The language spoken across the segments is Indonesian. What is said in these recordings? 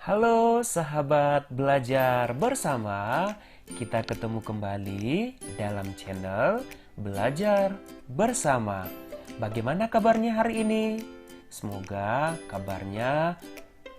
Halo sahabat belajar bersama, kita ketemu kembali dalam channel Belajar Bersama. Bagaimana kabarnya hari ini? Semoga kabarnya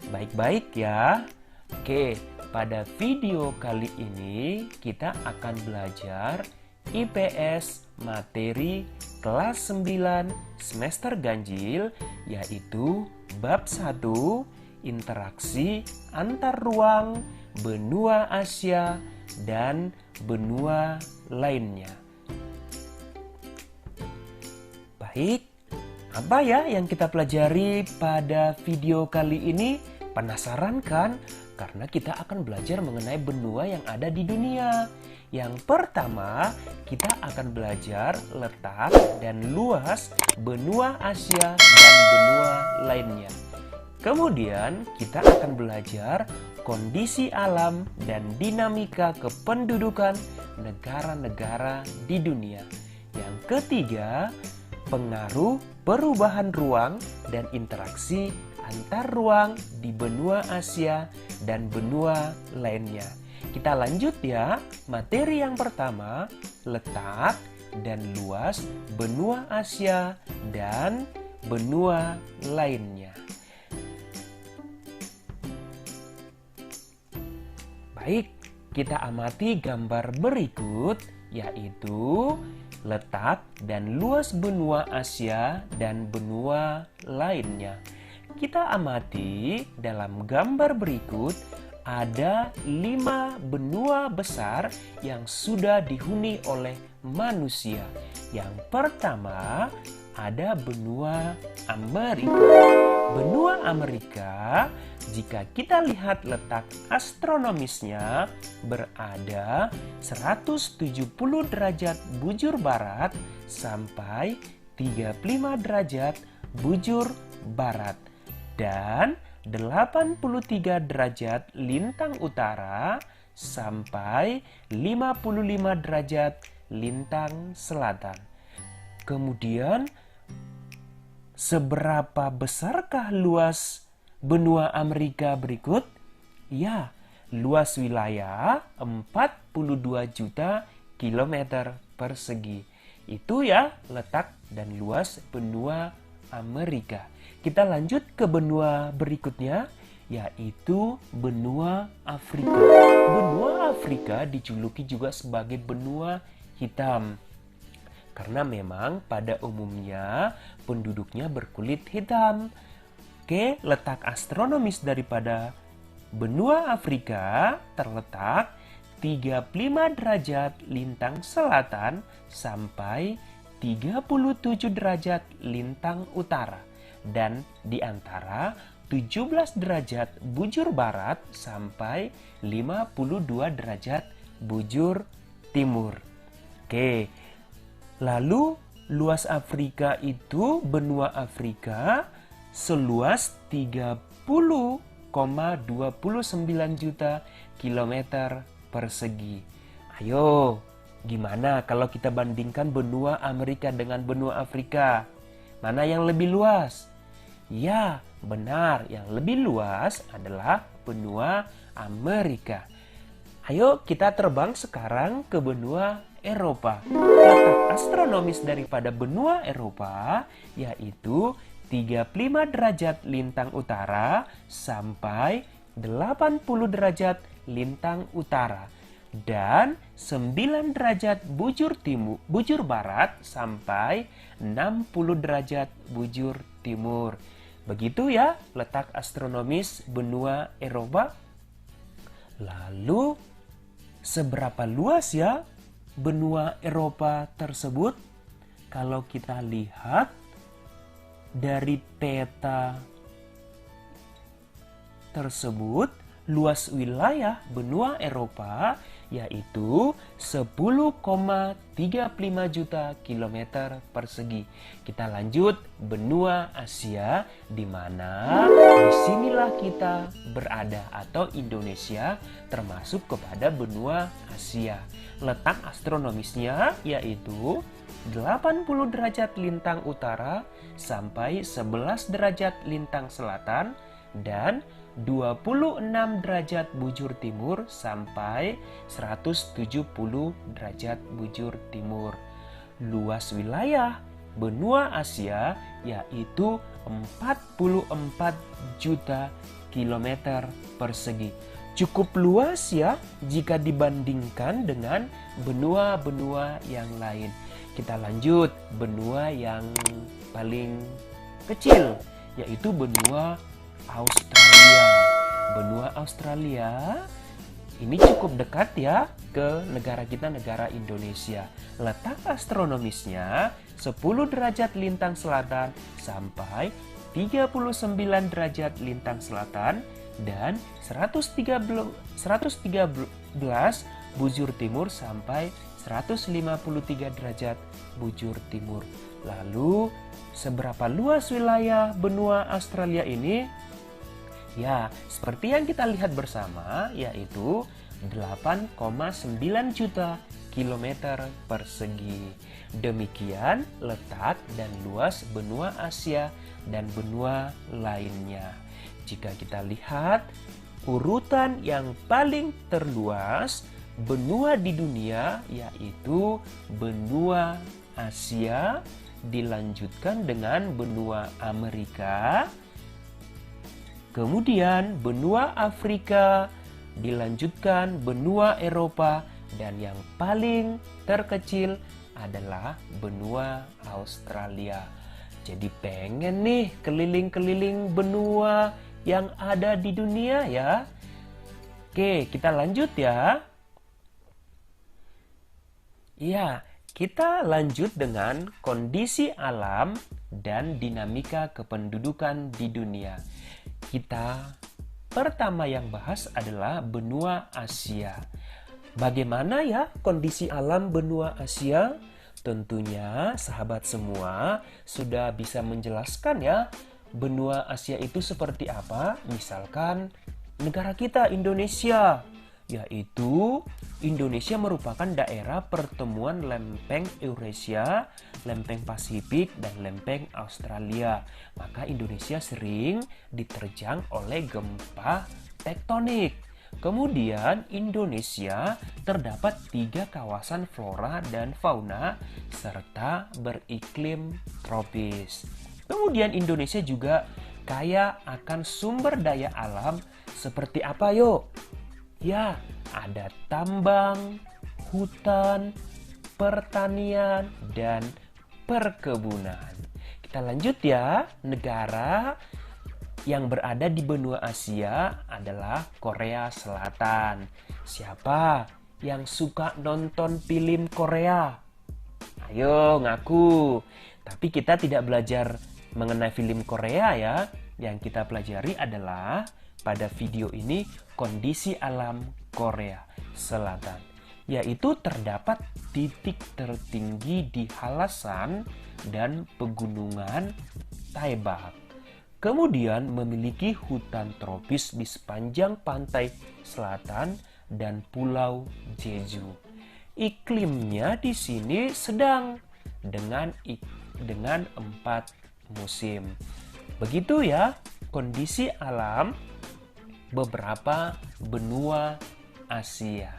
baik-baik ya. Oke, pada video kali ini kita akan belajar IPS materi kelas 9 semester ganjil, yaitu bab 1 interaksi antar ruang benua Asia dan benua lainnya. Baik, apa ya yang kita pelajari pada video kali ini? Penasaran kan? Karena kita akan belajar mengenai benua yang ada di dunia. Yang pertama, kita akan belajar letak dan luas benua Asia dan benua lainnya. Kemudian kita akan belajar kondisi alam dan dinamika kependudukan negara-negara di dunia. Yang ketiga, pengaruh perubahan ruang dan interaksi antar ruang di benua Asia dan benua lainnya. Kita lanjut ya, materi yang pertama, letak dan luas benua Asia dan benua lainnya. Baik, kita amati gambar berikut, yaitu letak dan luas benua Asia dan benua lainnya. Kita amati dalam gambar berikut, ada 5 benua besar yang sudah dihuni oleh manusia. Yang pertama, ada benua Amerika. Benua Amerika, jika kita lihat letak astronomisnya, berada 170 derajat bujur barat sampai 35 derajat bujur barat dan 83 derajat lintang utara sampai 55 derajat lintang selatan. Kemudian, seberapa besarkah luas benua Amerika berikut? Ya, luas wilayah 42 juta kilometer persegi. Itu ya letak dan luas benua Amerika. Kita lanjut ke benua berikutnya, yaitu benua Afrika. Benua Afrika dijuluki juga sebagai benua hitam, karena memang pada umumnya penduduknya berkulit hitam. Oke, letak astronomis daripada benua Afrika terletak 35 derajat lintang selatan sampai 37 derajat lintang utara dan di antara 17 derajat bujur barat sampai 52 derajat bujur timur. Oke, lalu luas Afrika itu, benua Afrika seluas 30,29 juta kilometer persegi. Ayo, gimana kalau kita bandingkan benua Amerika dengan benua Afrika? Mana yang lebih luas? Ya, benar, yang lebih luas adalah benua Amerika. Ayo kita terbang sekarang ke benua Eropa. Letak astronomis daripada benua Eropa yaitu 35 derajat lintang utara sampai 80 derajat lintang utara dan 9 derajat bujur barat sampai 60 derajat bujur timur. Begitu ya letak astronomis benua Eropa. Lalu seberapa luas ya benua Eropa tersebut? Kalau kita lihat dari peta tersebut, luas wilayah benua Eropa yaitu 10,35 juta kilometer persegi. Kita lanjut benua Asia, di mana disinilah kita berada atau Indonesia termasuk kepada benua Asia. Letak astronomisnya yaitu 80 derajat lintang utara sampai 11 derajat lintang selatan dan 26 derajat bujur timur sampai 170 derajat bujur timur. Luas wilayah benua Asia yaitu 44 juta kilometer persegi. Cukup luas ya jika dibandingkan dengan benua-benua yang lain. Kita lanjut, benua yang paling kecil yaitu benua Australia. Benua Australia ini cukup dekat ya ke negara kita, negara Indonesia. Letak astronomisnya 10 derajat lintang selatan sampai 39 derajat lintang selatan dan 113 bujur timur sampai 153 derajat bujur timur. Lalu, seberapa luas wilayah benua Australia ini? Ya, seperti yang kita lihat bersama, yaitu 8,9 juta kilometer persegi. Demikian letak dan luas benua Asia dan benua lainnya. Jika kita lihat urutan yang paling terluas benua di dunia, yaitu benua Asia, dilanjutkan dengan benua Amerika, kemudian benua Afrika, dilanjutkan benua Eropa, dan yang paling terkecil adalah benua Australia. Jadi pengen nih keliling-keliling benua yang ada di dunia ya. Oke, kita lanjut ya. Ya, kita lanjut dengan kondisi alam dan dinamika kependudukan di dunia. Kita pertama yang bahas adalah benua Asia. Bagaimana ya kondisi alam benua Asia? Tentunya sahabat semua sudah bisa menjelaskan ya benua Asia itu seperti apa. Misalkan negara kita Indonesia, yaitu Indonesia merupakan daerah pertemuan lempeng Eurasia, lempeng Pasifik, dan lempeng Australia. Maka Indonesia sering diterjang oleh gempa tektonik. Kemudian Indonesia terdapat 3 kawasan flora dan fauna serta beriklim tropis. Kemudian Indonesia juga kaya akan sumber daya alam seperti apa yuk? Ya, ada tambang, hutan, pertanian, dan perkebunan. Kita lanjut ya, negara yang berada di benua Asia adalah Korea Selatan. Siapa yang suka nonton film Korea? Ayo ngaku. Tapi kita tidak belajar mengenai film Korea ya. Yang kita pelajari adalah pada video ini kondisi alam Korea Selatan, yaitu terdapat titik tertinggi di Halasan dan pegunungan Taebak. Kemudian memiliki hutan tropis di sepanjang pantai selatan dan pulau Jeju. Iklimnya di sini sedang dengan 4 musim. Begitu ya kondisi alam beberapa benua Asia.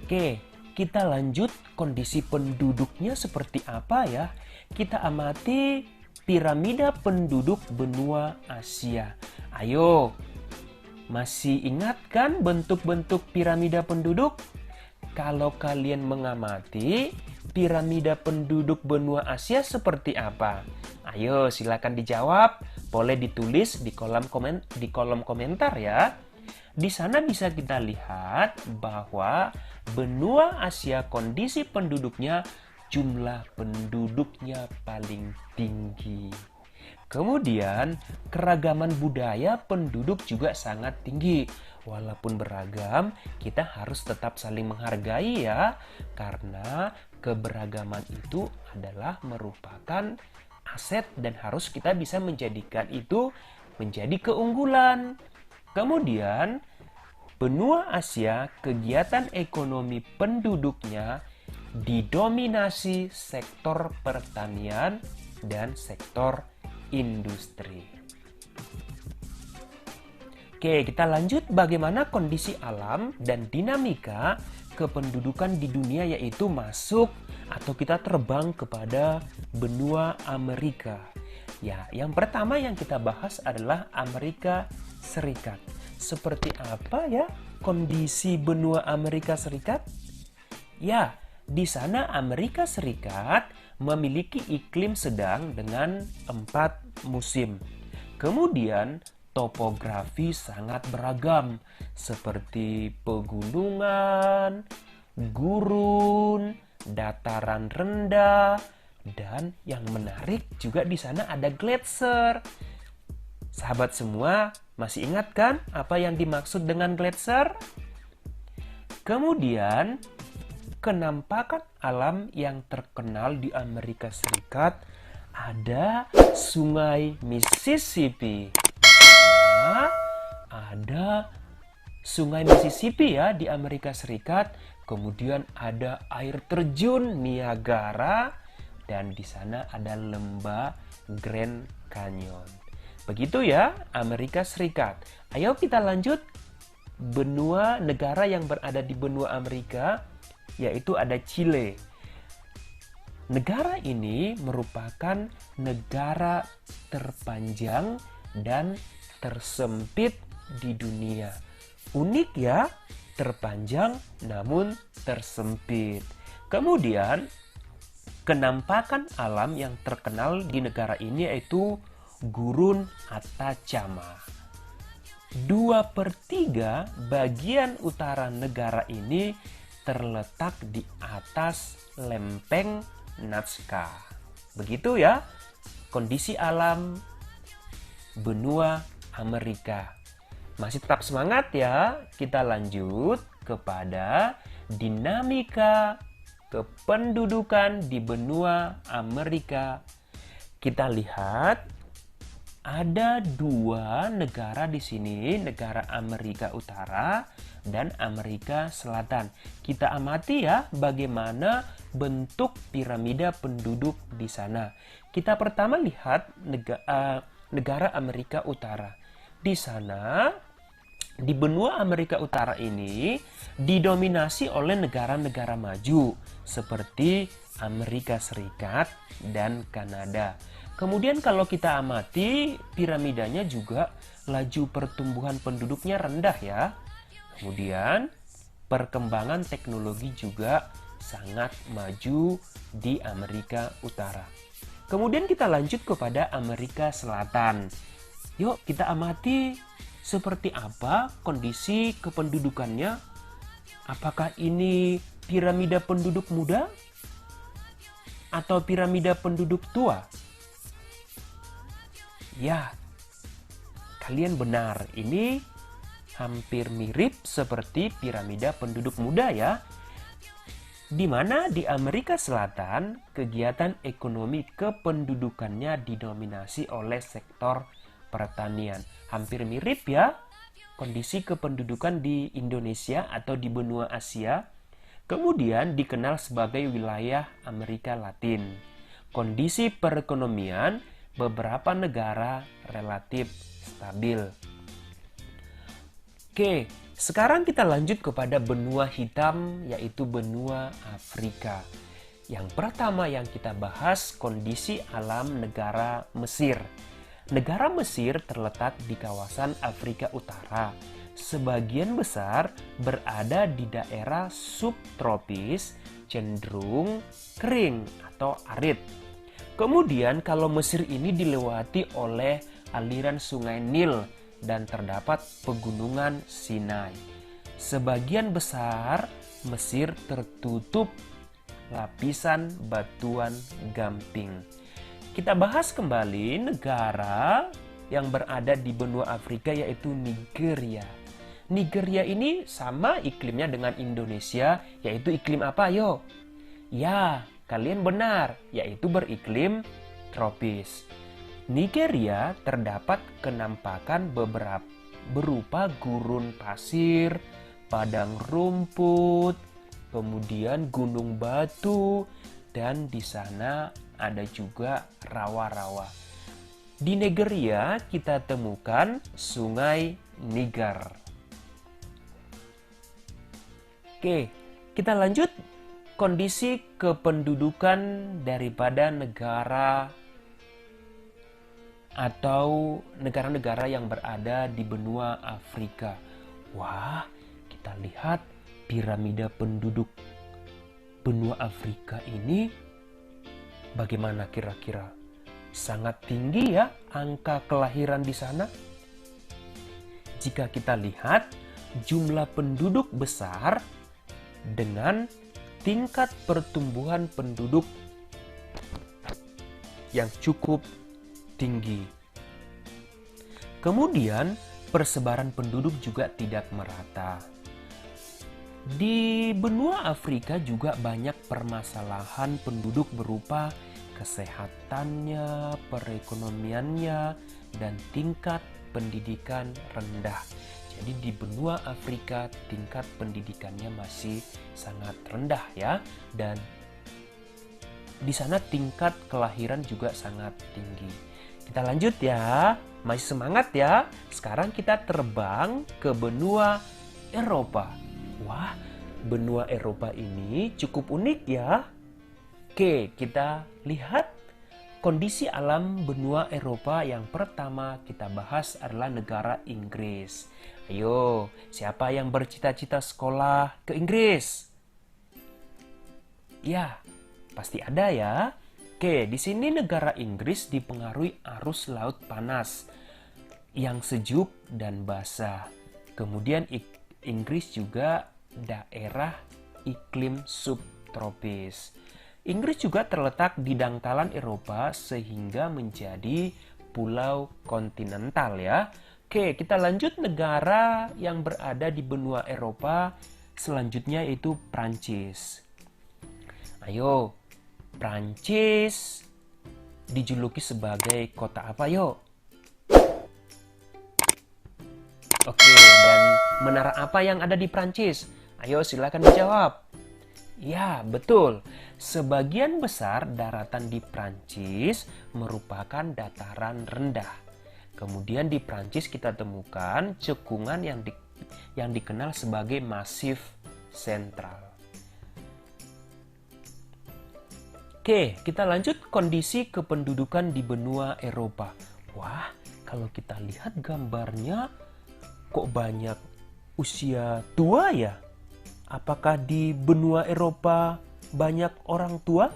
Oke, kita lanjut kondisi penduduknya seperti apa ya? Kita amati piramida penduduk benua Asia. Ayo, masih ingat kan bentuk-bentuk piramida penduduk? Kalau kalian mengamati piramida penduduk benua Asia seperti apa? Ayo, silakan dijawab. Boleh ditulis di kolom komentar ya. Di sana bisa kita lihat bahwa benua Asia kondisi penduduknya, jumlah penduduknya paling tinggi. Kemudian keragaman budaya penduduk juga sangat tinggi. Walaupun beragam, kita harus tetap saling menghargai ya. Karena keberagaman itu adalah merupakan aset dan harus kita bisa menjadikan itu menjadi keunggulan. Kemudian benua Asia kegiatan ekonomi penduduknya didominasi sektor pertanian dan sektor industri. Oke, kita lanjut bagaimana kondisi alam dan dinamika kependudukan di dunia, yaitu masuk atau kita terbang kepada benua Amerika. Ya, yang pertama yang kita bahas adalah Amerika Serikat. Seperti apa ya kondisi benua Amerika Serikat? Ya, di sana Amerika Serikat memiliki iklim sedang dengan 4 musim. Kemudian topografi sangat beragam seperti pegunungan, gurun, dataran rendah, dan yang menarik juga di sana ada gletser. Sahabat semua, masih ingat kan apa yang dimaksud dengan gletser? Kemudian, kenampakan alam yang terkenal di Amerika Serikat ada Sungai Mississippi. Nah, ada Sungai Mississippi ya di Amerika Serikat. Kemudian ada air terjun Niagara dan di sana ada lembah Grand Canyon. Begitu ya Amerika Serikat. Ayo kita lanjut benua negara yang berada di benua Amerika, yaitu ada Chile. Negara ini merupakan negara terpanjang dan tersempit di dunia. Unik ya, terpanjang namun tersempit. Kemudian, kenampakan alam yang terkenal di negara ini yaitu Gurun Atacama. 2/3 bagian utara negara ini terletak di atas lempeng Nazca. Begitu ya kondisi alam benua Amerika. Masih tetap semangat ya. Kita lanjut kepada dinamika kependudukan di benua Amerika. Kita lihat ada 2 negara di sini, negara Amerika Utara dan Amerika Selatan. Kita amati ya bagaimana bentuk piramida penduduk di sana. Kita pertama lihat negara Amerika Utara. Di sana, di benua Amerika Utara ini didominasi oleh negara-negara maju seperti Amerika Serikat dan Kanada. Kemudian kalau kita amati piramidanya juga laju pertumbuhan penduduknya rendah ya. Kemudian perkembangan teknologi juga sangat maju di Amerika Utara. Kemudian kita lanjut kepada Amerika Selatan. Yuk kita amati seperti apa kondisi kependudukannya. Apakah ini piramida penduduk muda atau piramida penduduk tua? Ya, kalian benar. Ini hampir mirip seperti piramida penduduk muda ya. Di mana di Amerika Selatan, kegiatan ekonomi kependudukannya didominasi oleh sektor pertanian. Hampir mirip ya kondisi kependudukan di Indonesia atau di benua Asia. Kemudian dikenal sebagai wilayah Amerika Latin. Kondisi perekonomian beberapa negara relatif stabil. Oke, sekarang kita lanjut kepada benua hitam, yaitu benua Afrika. Yang pertama yang kita bahas kondisi alam negara Mesir. Negara Mesir terletak di kawasan Afrika Utara. Sebagian besar berada di daerah subtropis, cenderung kering atau arid. Kemudian kalau Mesir ini dilewati oleh aliran sungai Nil dan terdapat pegunungan Sinai. Sebagian besar Mesir tertutup lapisan batuan gamping. Kita bahas kembali negara yang berada di benua Afrika yaitu Nigeria. Nigeria ini sama iklimnya dengan Indonesia, yaitu iklim apa yo? Ya, kalian benar, yaitu beriklim tropis. Nigeria terdapat kenampakan berupa gurun pasir, padang rumput, kemudian gunung batu, dan di sana ada juga rawa-rawa. Di Nigeria kita temukan Sungai Niger. Oke, kita lanjut kondisi kependudukan daripada negara atau negara-negara yang berada di benua Afrika. Wah, kita lihat piramida penduduk benua Afrika ini bagaimana kira-kira? Sangat tinggi ya angka kelahiran di sana. Jika kita lihat jumlah penduduk besar dengan tingkat pertumbuhan penduduk yang cukup tinggi. Kemudian persebaran penduduk juga tidak merata. Di benua Afrika juga banyak permasalahan penduduk berupa kesehatannya, perekonomiannya, dan tingkat pendidikan rendah. Jadi di benua Afrika tingkat pendidikannya masih sangat rendah ya, dan di sana tingkat kelahiran juga sangat tinggi. Kita lanjut ya, masih semangat ya. Sekarang kita terbang ke benua Eropa. Wah, benua Eropa ini cukup unik ya. Oke, kita lihat kondisi alam benua Eropa. Yang pertama kita bahas adalah negara Inggris. Ayo, siapa yang bercita-cita sekolah ke Inggris? Ya, pasti ada ya. Oke, di sini negara Inggris dipengaruhi arus laut panas yang sejuk dan basah. Kemudian Inggris juga daerah iklim subtropis. Inggris juga terletak di dangkalan Eropa sehingga menjadi pulau kontinental ya. Oke, kita lanjut negara yang berada di benua Eropa selanjutnya yaitu Prancis. Ayo, Prancis dijuluki sebagai kota apa yuk? Oke, dan menara apa yang ada di Prancis? Ayo silakan dijawab. Ya, betul. Sebagian besar daratan di Prancis merupakan dataran rendah. Kemudian di Prancis kita temukan cekungan yang dikenal sebagai Masif Sentral. Oke, kita lanjut kondisi kependudukan di benua Eropa. Wah, kalau kita lihat gambarnya kok banyak usia tua ya? Apakah di benua Eropa banyak orang tua?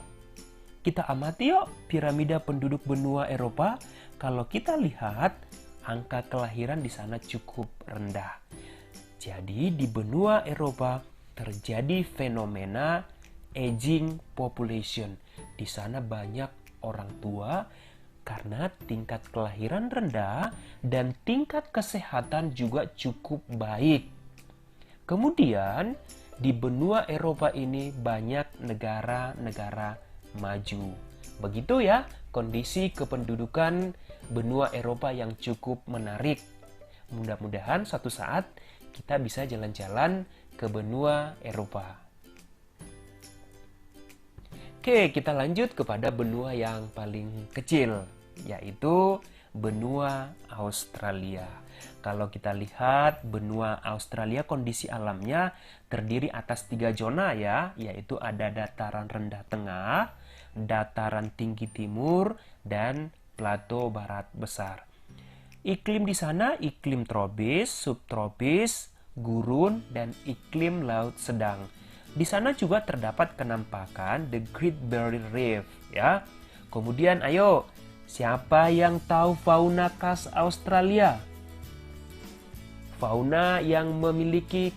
Kita amati yuk piramida penduduk benua Eropa. Kalau kita lihat angka kelahiran di sana cukup rendah. Jadi di benua Eropa terjadi fenomena aging population. Di sana banyak orang tua karena tingkat kelahiran rendah dan tingkat kesehatan juga cukup baik. Kemudian di benua Eropa ini banyak negara-negara maju. Begitu ya kondisi kependudukan benua Eropa yang cukup menarik. Mudah-mudahan suatu saat kita bisa jalan-jalan ke benua Eropa. Oke, kita lanjut kepada benua yang paling kecil, yaitu benua Australia. Kalau kita lihat benua Australia kondisi alamnya terdiri atas 3 zona ya, yaitu ada dataran rendah tengah, dataran tinggi timur, dan plato barat besar. Iklim di sana iklim tropis, subtropis, gurun, dan iklim laut sedang. Di sana juga terdapat kenampakan The Great Barrier Reef ya. Kemudian ayo, siapa yang tahu fauna khas Australia? Fauna yang memiliki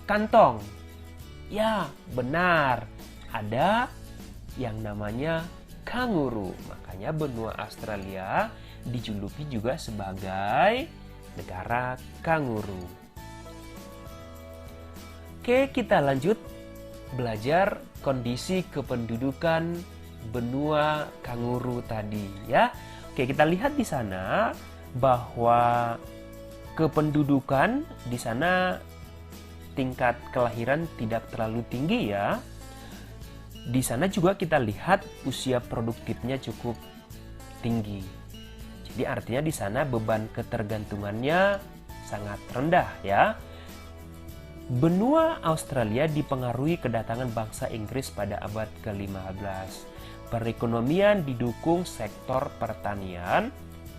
kantong. Ya, benar. Ada yang namanya kanguru. Makanya benua Australia dijuluki juga sebagai negara kanguru. Oke, kita lanjut belajar kondisi kependudukan benua kanguru tadi ya. Oke, kita lihat di sana bahwa kependudukan di sana tingkat kelahiran tidak terlalu tinggi ya. Di sana juga kita lihat usia produktifnya cukup tinggi. Jadi artinya di sana beban ketergantungannya sangat rendah ya. Benua Australia dipengaruhi kedatangan bangsa Inggris pada abad ke-15. Perekonomian didukung sektor pertanian,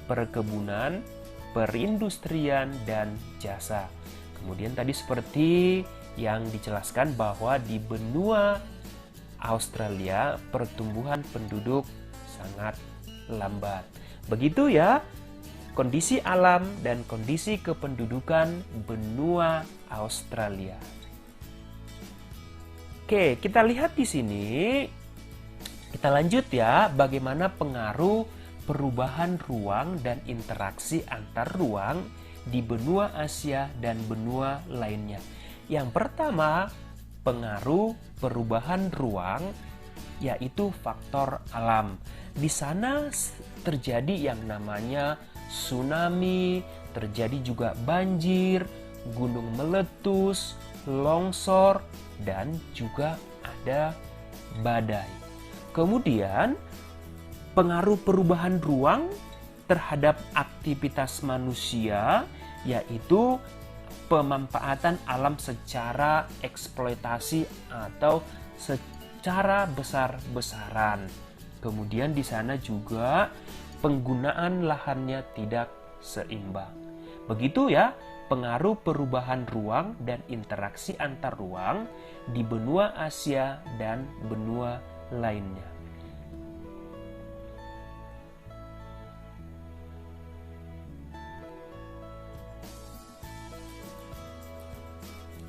perkebunan, perindustrian, dan jasa. Kemudian tadi seperti yang dijelaskan bahwa di benua Australia pertumbuhan penduduk sangat lambat. Begitu ya kondisi alam dan kondisi kependudukan benua Australia. Oke, kita lihat di sini. Kita lanjut ya, bagaimana pengaruh perubahan ruang dan interaksi antar ruang di benua Asia dan benua lainnya. Yang pertama, pengaruh perubahan ruang yaitu faktor alam. Di sana terjadi yang namanya tsunami, terjadi juga banjir, gunung meletus, longsor, dan juga ada badai. Kemudian, pengaruh perubahan ruang terhadap aktivitas manusia yaitu pemanfaatan alam secara eksploitasi atau secara besar-besaran. Kemudian di sana juga penggunaan lahannya tidak seimbang. Begitu ya, pengaruh perubahan ruang dan interaksi antar ruang di benua Asia dan benua lainnya.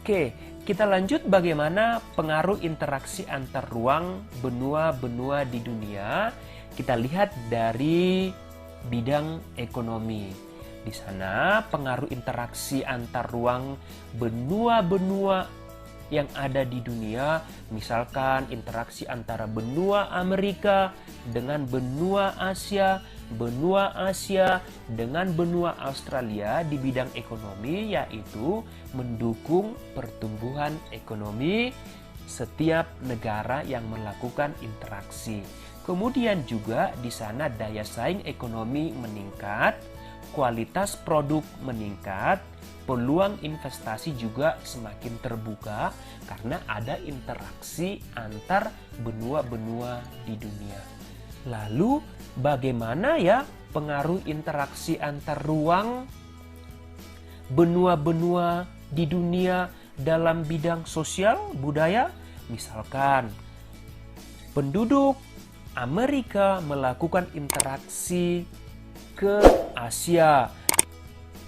Oke, kita lanjut bagaimana pengaruh interaksi antar ruang benua-benua di dunia. Kita lihat dari bidang ekonomi. Di sana pengaruh interaksi antar ruang benua-benua yang ada di dunia, misalkan interaksi antara benua Amerika dengan benua Asia dengan benua Australia di bidang ekonomi, yaitu mendukung pertumbuhan ekonomi setiap negara yang melakukan interaksi. Kemudian juga di sana daya saing ekonomi meningkat, kualitas produk meningkat, peluang investasi juga semakin terbuka karena ada interaksi antar benua-benua di dunia. Lalu bagaimana ya pengaruh interaksi antar ruang benua-benua di dunia dalam bidang sosial budaya? Misalkan penduduk Amerika melakukan interaksi ke Asia.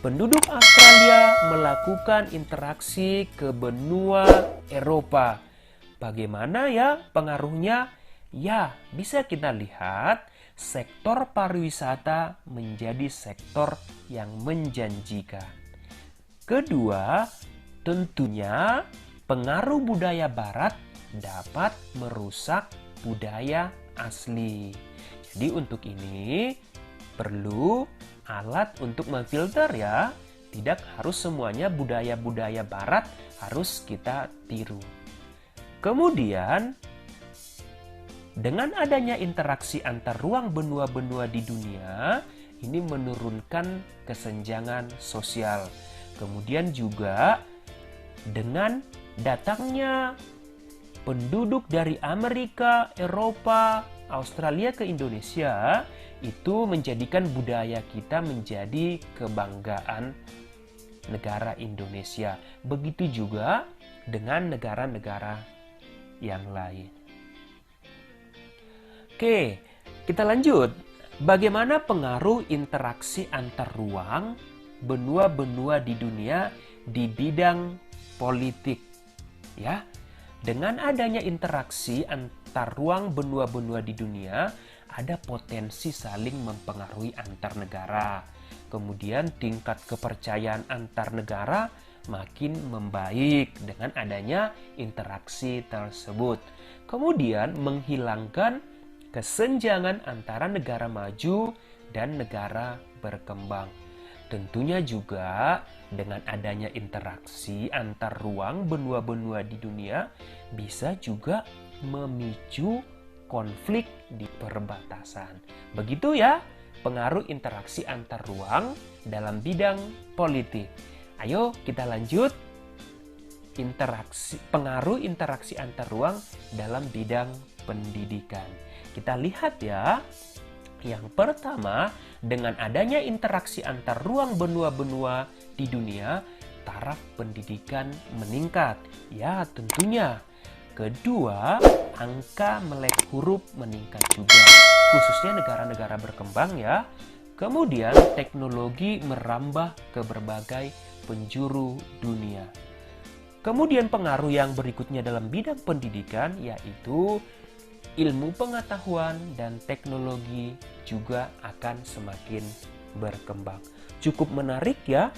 Penduduk Australia melakukan interaksi ke benua Eropa. Bagaimana ya pengaruhnya? Ya, bisa kita lihat sektor pariwisata menjadi sektor yang menjanjikan. Kedua, tentunya pengaruh budaya barat dapat merusak budaya asli. Jadi untuk ini perlu alat untuk memfilter ya. Tidak harus semuanya budaya-budaya barat harus kita tiru. Kemudian, dengan adanya interaksi antar ruang benua-benua di dunia, ini menurunkan kesenjangan sosial. Kemudian juga dengan datangnya penduduk dari Amerika, Eropa, Australia ke Indonesia, itu menjadikan budaya kita menjadi kebanggaan negara Indonesia. Begitu juga dengan negara-negara yang lain. Oke, kita lanjut. Bagaimana pengaruh interaksi antar ruang benua-benua di dunia di bidang politik? Ya, dengan adanya interaksi antar ruang benua-benua di dunia, ada potensi saling mempengaruhi antar negara. Kemudian tingkat kepercayaan antar negara makin membaik dengan adanya interaksi tersebut. Kemudian menghilangkan kesenjangan antara negara maju dan negara berkembang. Tentunya juga dengan adanya interaksi antar ruang benua-benua di dunia bisa juga memicu konflik di perbatasan. Begitu ya pengaruh interaksi antar ruang dalam bidang politik. Ayo kita lanjut. Pengaruh interaksi antar ruang dalam bidang pendidikan. Kita lihat ya. Yang pertama, dengan adanya interaksi antar ruang benua-benua di dunia, taraf pendidikan meningkat. Ya, tentunya. Kedua, angka melek huruf meningkat juga, khususnya negara-negara berkembang ya. Kemudian, teknologi merambah ke berbagai penjuru dunia. Kemudian pengaruh yang berikutnya dalam bidang pendidikan yaitu ilmu pengetahuan dan teknologi juga akan semakin berkembang. Cukup menarik ya,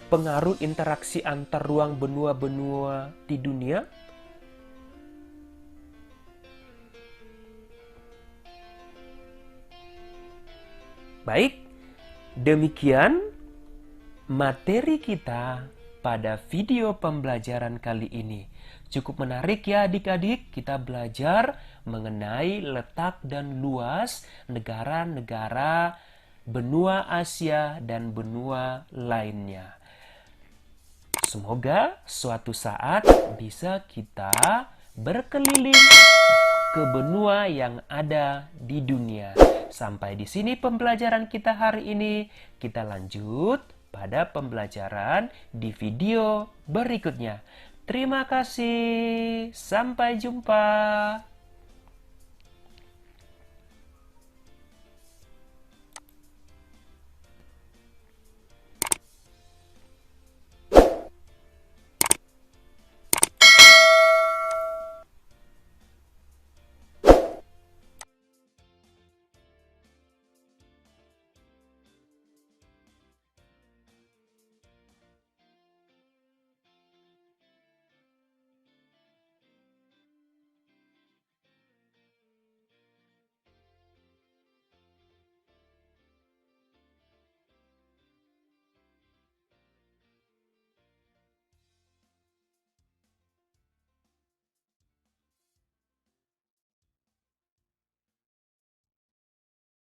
pengaruh interaksi antar ruang benua-benua di dunia. Baik, demikian materi kita pada video pembelajaran kali ini. Cukup menarik ya adik-adik, kita belajar mengenai letak dan luas negara-negara benua Asia dan benua lainnya. Semoga suatu saat bisa kita berkeliling ke benua yang ada di dunia. Sampai di sini pembelajaran kita hari ini. Kita lanjut pada pembelajaran di video berikutnya. Terima kasih. Sampai jumpa.